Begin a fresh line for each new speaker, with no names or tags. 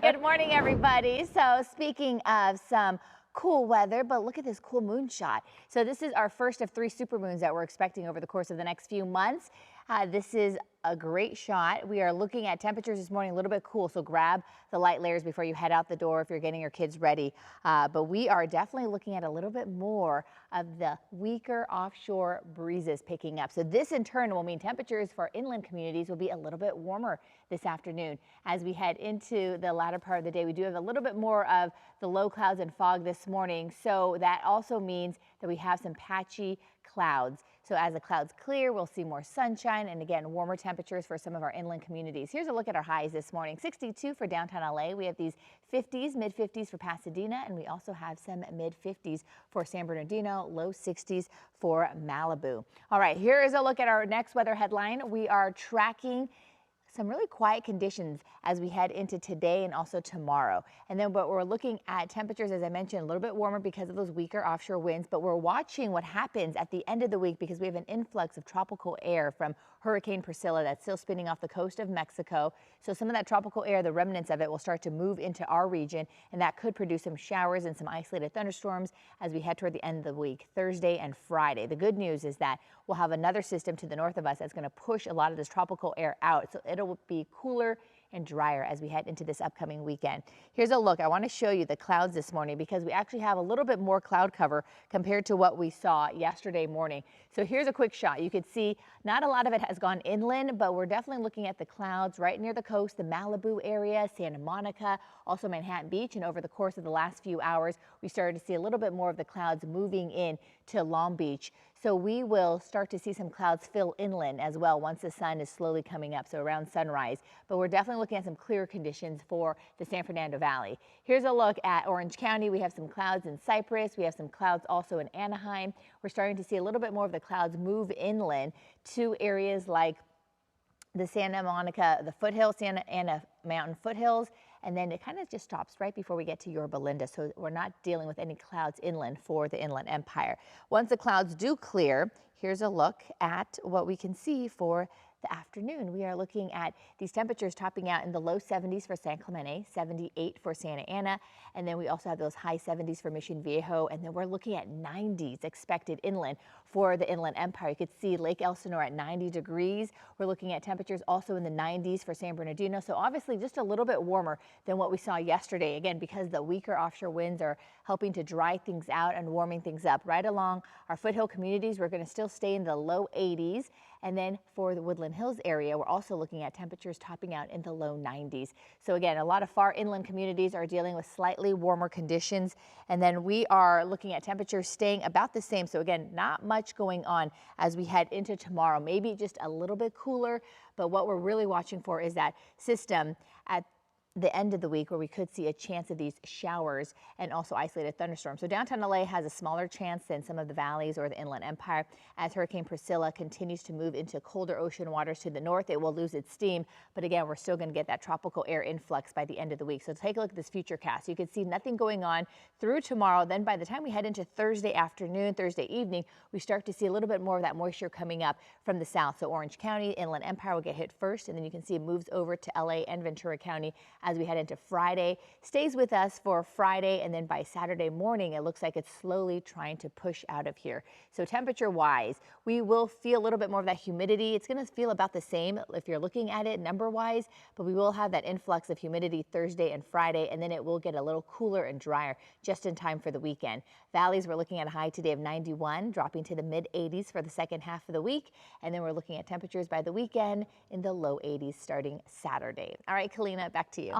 Good morning, everybody. So speaking of some cool weather, but look at this cool moon shot. So this is our first of 3 supermoons that we're expecting over the course of the next few months. This is a great shot. We are looking at temperatures this morning a little bit cool, so grab the light layers before you head out the door if you're getting your kids ready. But we are definitely looking at a little bit more of the weaker offshore breezes picking up. So this in turn will mean temperatures for inland communities will be a little bit warmer this afternoon. As we head into the latter part of the day, we do have a little bit more of the low clouds and fog this morning. So that also means that we have some patchy clouds. So as the clouds clear, we'll see more sunshine and again, warmer temperatures for some of our inland communities. Here's a look at our highs this morning. 62 for downtown LA. We have these 50s, mid 50s for Pasadena, and we also have some mid 50s for San Bernardino, low 60s for Malibu. All right, here is a look at our next weather headline. We are tracking some really quiet conditions as we head into today and also tomorrow. And then but we're looking at temperatures, as I mentioned, a little bit warmer because of those weaker offshore winds, but we're watching what happens at the end of the week because we have an influx of tropical air from Hurricane Priscilla that's still spinning off the coast of Mexico. So some of that tropical air, the remnants of it, will start to move into our region, and that could produce some showers and some isolated thunderstorms as we head toward the end of the week, Thursday and Friday. The good news is that we'll have another system to the north of us that's going to push a lot of this tropical air out. So it'll be cooler and drier as we head into this upcoming weekend. Here's a look. I want to show you the clouds this morning because we actually have a little bit more cloud cover compared to what we saw yesterday morning. So here's a quick shot. You can see not a lot of it has gone inland, but we're definitely looking at the clouds right near the coast, the Malibu area, Santa Monica, also Manhattan Beach. And over the course of the last few hours, we started to see a little bit more of the clouds moving in to Long Beach. So we will start to see some clouds fill inland as well once the sun is slowly coming up, so around sunrise. But we're definitely looking at some clear conditions for the San Fernando Valley. Here's a look at Orange County. We have some clouds in Cypress. We have some clouds also in Anaheim. We're starting to see a little bit more of the clouds move inland to areas like the Santa Monica, the foothills, Santa Ana Mountain foothills, and then it kind of just stops right before we get to Yorba Linda. So we're not dealing with any clouds inland for the Inland Empire. Once the clouds do clear, here's a look at what we can see for the afternoon. We are looking at these temperatures topping out in the low 70s for San Clemente, 78 for Santa Ana, and then we also have those high 70s for Mission Viejo, and then we're looking at 90s expected inland for the Inland Empire. You could see Lake Elsinore at 90 degrees. We're looking at temperatures also in the 90s for San Bernardino, so obviously just a little bit warmer than what we saw yesterday, again, because the weaker offshore winds are helping to dry things out and warming things up. Right along our foothill communities, we're going to still stay in the low 80s. And then for the Woodland Hills area, we're also looking at temperatures topping out in the low 90s. So again, a lot of far inland communities are dealing with slightly warmer conditions. And then we are looking at temperatures staying about the same. So again, not much going on as we head into tomorrow, maybe just a little bit cooler. But what we're really watching for is that system at the end of the week where we could see a chance of these showers and also isolated thunderstorms. So downtown LA has a smaller chance than some of the valleys or the Inland Empire. As Hurricane Priscilla continues to move into colder ocean waters to the north, it will lose its steam. But again, we're still going to get that tropical air influx by the end of the week. So take a look at this future cast. You can see nothing going on through tomorrow. Then by the time we head into Thursday afternoon, Thursday evening, we start to see a little bit more of that moisture coming up from the south. So Orange County, Inland Empire will get hit first, and then you can see it moves over to LA and Ventura County as we head into Friday. Stays with us for Friday, and then by Saturday morning, it looks like it's slowly trying to push out of here. So temperature-wise, we will feel a little bit more of that humidity. It's going to feel about the same if you're looking at it number-wise, but we will have that influx of humidity Thursday and Friday, and then it will get a little cooler and drier just in time for the weekend. Valleys, we're looking at a high today of 91, dropping to the mid-80s for the second half of the week, and then we're looking at temperatures by the weekend in the low 80s starting Saturday. All right, Kalina, back to you.